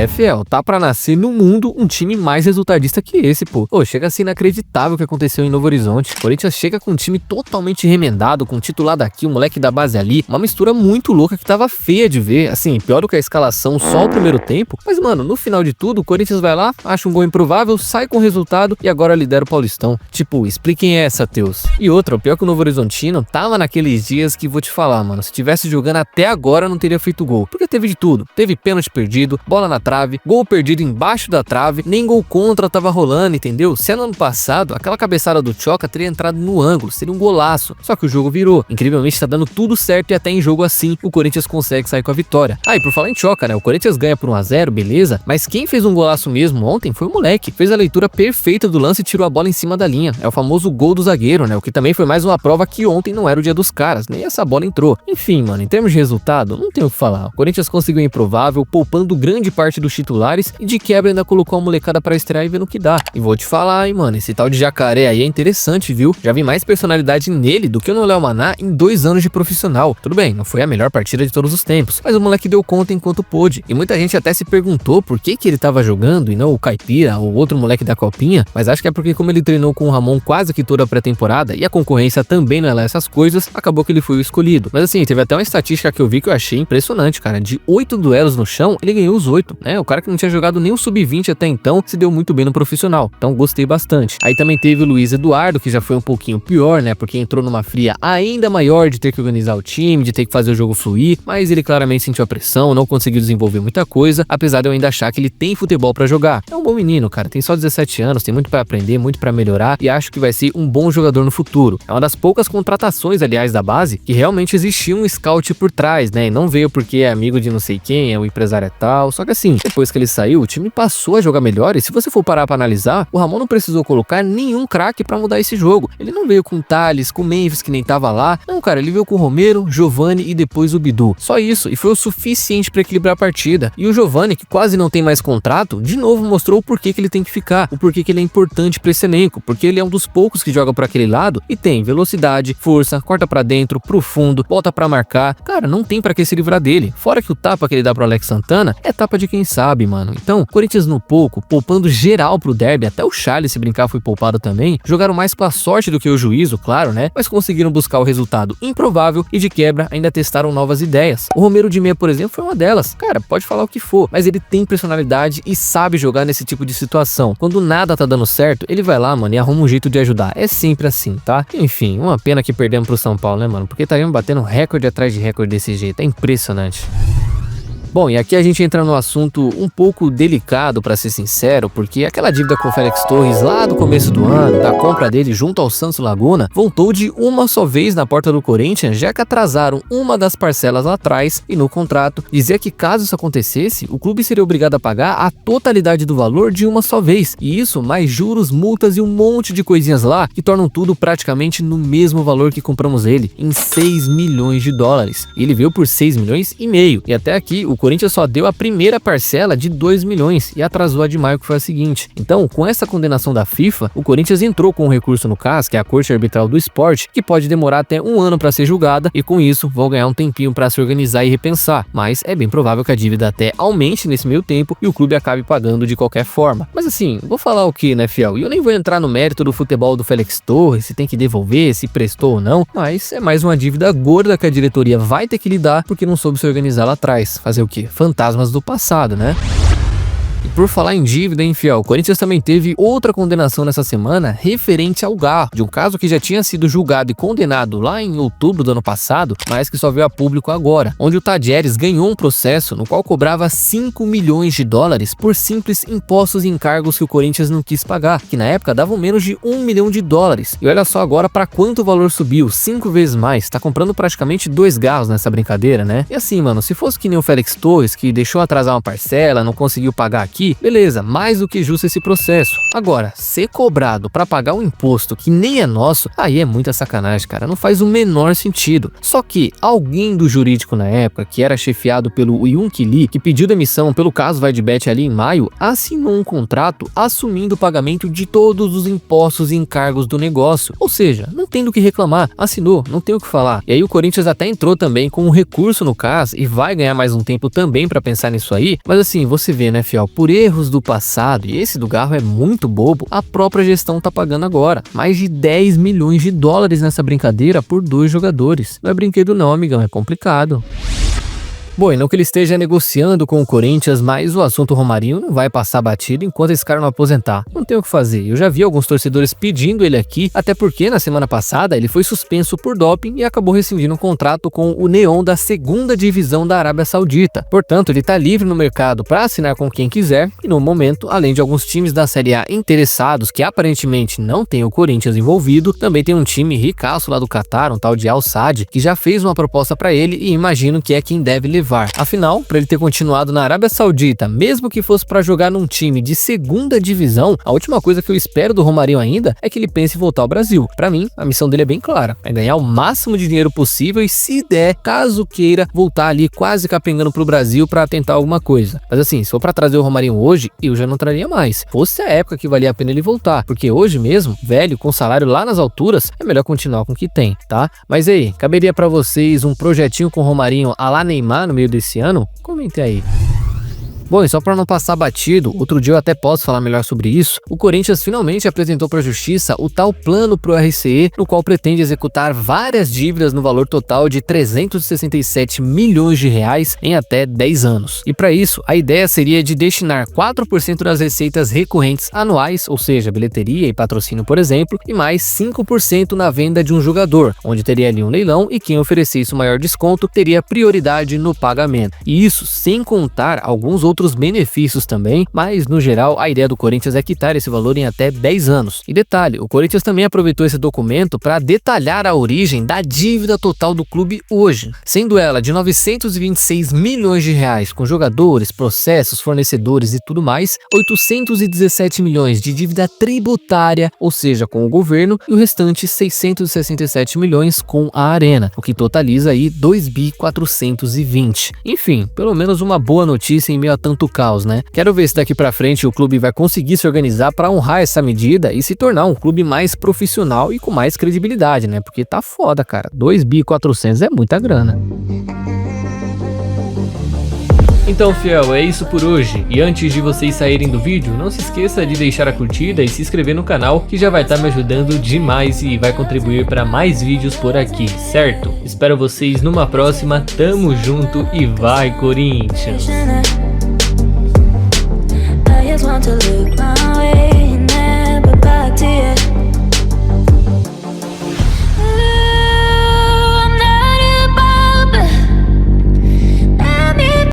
fiel, tá pra nascer no mundo um time mais resultadista que esse, pô. Pô, chega a ser inacreditável o que aconteceu em Novo Horizonte. O Corinthians chega com um time totalmente remendado, com um titular daqui, um moleque da base ali, uma mistura muito louca que tava feia de ver, assim, pior do que a escalação só o primeiro tempo. Mas, mano, no final de tudo, o Corinthians vai lá, acha um gol improvável, sai com o resultado e agora lidera o Paulistão. Tipo, expliquem essa, Teus. E outra, o pior que o Novo Horizontino tava naqueles dias que vou te falar, mano, se tivesse jogando até agora não teria feito gol, porque teve de tudo. Teve pênalti perdido, bola na trave, gol perdido embaixo da trave, nem gol contra tava rolando, entendeu? Se no ano passado, aquela cabeçada do Tchoca teria entrado no ângulo, seria um golaço. Só que o jogo virou. Incrivelmente tá dando tudo certo e até em jogo assim, o Corinthians consegue sair com a vitória. Ah, e por falar em Tchoca, né? O Corinthians ganha por 1 a 0, beleza? Mas quem fez um golaço mesmo ontem foi o moleque. Fez a leitura perfeita do lance e tirou a bola em cima da linha. É o famoso gol do zagueiro, né? O que também foi mais uma prova que ontem não era o dia dos caras, nem essa bola entrou. Enfim, mano, em termos de resultado, não tem o que falar. O Corinthians conseguiu o improvável, poupando grande parte dos titulares e de quebra ainda colocou a molecada pra estrear e ver no que dá. E vou te falar, hein, mano, esse tal de Jacaré aí é interessante, viu? Já vi mais personalidade nele do que no Léo Maná em 2 anos de profissional. Tudo bem, não foi a melhor partida de todos os tempos, mas o moleque deu conta enquanto pôde. E muita gente até se perguntou por que ele tava jogando e não o Caipira ou outro moleque da Copinha, mas acho que é porque como ele treinou com o Ramon quase que toda a pré-temporada e a concorrência também não é lá essas coisas, acabou que ele foi o escolhido. Mas assim, teve até uma estatística que eu vi que eu achei impressionante, cara. De 8 duelos no chão, ele ganhou os 8, né? O cara que não tinha jogado nem o sub-20 até então se deu muito bem no profissional. Então gostei bastante. Aí também teve o Luiz Eduardo, que já foi um pouquinho pior, né? Porque entrou numa fria ainda maior de ter que organizar o time, de ter que fazer o jogo fluir, mas ele claramente sentiu a pressão, não conseguiu desenvolver muita coisa, apesar de eu ainda achar que ele tem futebol pra jogar. É um bom menino, cara, tem só 17 anos, tem muito pra aprender, muito pra melhorar e acho que vai ser um bom jogador no futuro. É uma das poucas contratações, aliás, da base, que realmente existia um scout por trás, né? E não veio porque é amigo de não sei quem, é o empresário é tal, só que assim, depois que ele saiu, o time passou a jogar melhor e se você for parar pra analisar, o Ramon não precisou colocar nenhum craque pra mudar esse jogo. Ele não veio com o Thales, com o Memphis que nem tava lá, não, cara, ele veio com o Romero, Giovani e depois o Bidu. Só isso, e foi o suficiente pra equilibrar a partida. E o Giovani, que quase não tem mais contrato, de novo mostrou o porquê que ele tem que ficar, o porquê que ele é importante pra esse elenco, porque ele é um dos poucos que joga por aquele lado e tem velocidade, força, corta pra dentro, pro fundo, volta pra marcar. Cara, não tem pra que se livrar dele. Fora que o tapa que ele dá pro Alex Santana é tapa de quem sabe, mano. Então, Corinthians no pouco, poupando geral pro derby, até o Charles, se brincar, foi poupado também, jogaram mais com a sorte do que o juízo, claro, né? Mas conseguiram buscar o resultado improvável e de quebra ainda testaram novas ideias. O Romero de meia, por exemplo, foi uma delas. Cara, pode falar o que for, mas ele tem personalidade e sabe jogar nesse tipo de situação. Quando nada tá dando certo, ele vai lá, mano, e arruma um jeito de ajudar. É sempre assim, tá? Enfim, uma pena que perdemos pro São Paulo, né, mano? Porque estaríamos batendo recorde atrás de recorde desse jeito. É impressionante. Bom, e aqui a gente entra no assunto um pouco delicado, pra ser sincero, porque aquela dívida com o Félix Torres lá do começo do ano, da compra dele junto ao Santos Laguna, voltou de uma só vez na porta do Corinthians, já que atrasaram uma das parcelas lá atrás e no contrato dizia que caso isso acontecesse, o clube seria obrigado a pagar a totalidade do valor de uma só vez, e isso mais juros, multas e um monte de coisinhas lá que tornam tudo praticamente no mesmo valor que compramos ele, em 6 milhões de dólares. Ele veio por 6 milhões e meio, e até aqui o Corinthians só deu a primeira parcela de 2 milhões e atrasou a de maio, que foi a seguinte. Então, com essa condenação da FIFA, o Corinthians entrou com um recurso no CAS, que é a Corte Arbitral do Esporte, que pode demorar até 1 ano para ser julgada e com isso vão ganhar um tempinho para se organizar e repensar. Mas é bem provável que a dívida até aumente nesse meio tempo e o clube acabe pagando de qualquer forma. Mas assim, vou falar o que, né, fiel? E eu nem vou entrar no mérito do futebol do Félix Torres, se tem que devolver, se prestou ou não, mas é mais uma dívida gorda que a diretoria vai ter que lidar porque não soube se organizar lá atrás. Fazer o quê? Fantasmas do passado, né? E por falar em dívida, hein, fiel, o Corinthians também teve outra condenação nessa semana referente ao Garro, de um caso que já tinha sido julgado e condenado lá em outubro do ano passado, mas que só veio a público agora, onde o Tadieres ganhou um processo no qual cobrava 5 milhões de dólares por simples impostos e encargos que o Corinthians não quis pagar, que na época davam menos de 1 milhão de dólares. E olha só agora para quanto o valor subiu, 5 vezes mais, tá comprando praticamente 2 Garros nessa brincadeira, né? E assim, mano, se fosse que nem o Félix Torres, que deixou atrasar uma parcela, não conseguiu pagar aqui, beleza, mais do que justo esse processo. Agora, ser cobrado pra pagar um imposto que nem é nosso, aí é muita sacanagem, cara, não faz o menor sentido. Só que alguém do jurídico na época, que era chefiado pelo Yoon-ki Lee, que pediu demissão pelo caso Vaidbet ali em maio, assinou um contrato assumindo o pagamento de todos os impostos e encargos do negócio. Ou seja, não tem do que reclamar, assinou, não tem o que falar. E aí o Corinthians até entrou também com um recurso no caso e vai ganhar mais um tempo também pra pensar nisso aí. Mas assim, você vê, né, fiel, por erros do passado, e esse do Garro é muito bobo, a própria gestão tá pagando agora mais de 10 milhões de dólares nessa brincadeira por 2 jogadores. Não é brinquedo não, amigão, é complicado. Bom, e não que ele esteja negociando com o Corinthians, mas o assunto Romarinho não vai passar batido enquanto esse cara não aposentar. Não tem o que fazer. Eu já vi alguns torcedores pedindo ele aqui, até porque na semana passada ele foi suspenso por doping e acabou rescindindo um contrato com o Neon da 2ª divisão da Arábia Saudita. Portanto, ele tá livre no mercado para assinar com quem quiser e no momento, além de alguns times da Série A interessados que aparentemente não tem o Corinthians envolvido, também tem um time ricaço lá do Catar, um tal de Al Sadd, que já fez uma proposta para ele e imagino que é quem deve levar. Afinal, para ele ter continuado na Arábia Saudita, mesmo que fosse para jogar num time de 2ª divisão, a última coisa que eu espero do Romarinho ainda é que ele pense em voltar ao Brasil. Para mim, a missão dele é bem clara, é ganhar o máximo de dinheiro possível e, se der, caso queira, voltar ali quase capengando pro Brasil para tentar alguma coisa. Mas assim, se for para trazer o Romarinho hoje, eu já não traria mais. Fosse a época que valia a pena ele voltar, porque hoje mesmo, velho, com salário lá nas alturas, é melhor continuar com o que tem, tá? Mas aí, caberia para vocês um projetinho com o Romarinho a lá Neymar no meio desse ano? Comente aí. Bom, e só para não passar batido, outro dia eu até posso falar melhor sobre isso, o Corinthians finalmente apresentou para a Justiça o tal plano pro RCE, no qual pretende executar várias dívidas no valor total de 367 milhões de reais em até 10 anos. E para isso, a ideia seria de destinar 4% das receitas recorrentes anuais, ou seja, bilheteria e patrocínio, por exemplo, e mais 5% na venda de um jogador, onde teria ali um leilão e quem oferecesse o maior desconto teria prioridade no pagamento. E isso sem contar alguns outros benefícios também, mas no geral a ideia do Corinthians é quitar esse valor em até 10 anos. E detalhe, o Corinthians também aproveitou esse documento para detalhar a origem da dívida total do clube hoje, sendo ela de 926 milhões de reais com jogadores, processos, fornecedores e tudo mais, 817 milhões de dívida tributária, ou seja, com o governo, e o restante 667 milhões com a Arena, o que totaliza aí 2.420. Enfim, pelo menos uma boa notícia em meio a tanto caos, né? Quero ver se daqui pra frente o clube vai conseguir se organizar para honrar essa medida e se tornar um clube mais profissional e com mais credibilidade, né? Porque tá foda, cara. 2.400 é muita grana. Então, fiel, é isso por hoje. E antes de vocês saírem do vídeo, não se esqueça de deixar a curtida e se inscrever no canal, que já vai estar me ajudando demais e vai contribuir para mais vídeos por aqui, certo? Espero vocês numa próxima, tamo junto e vai, Corinthians! Want to live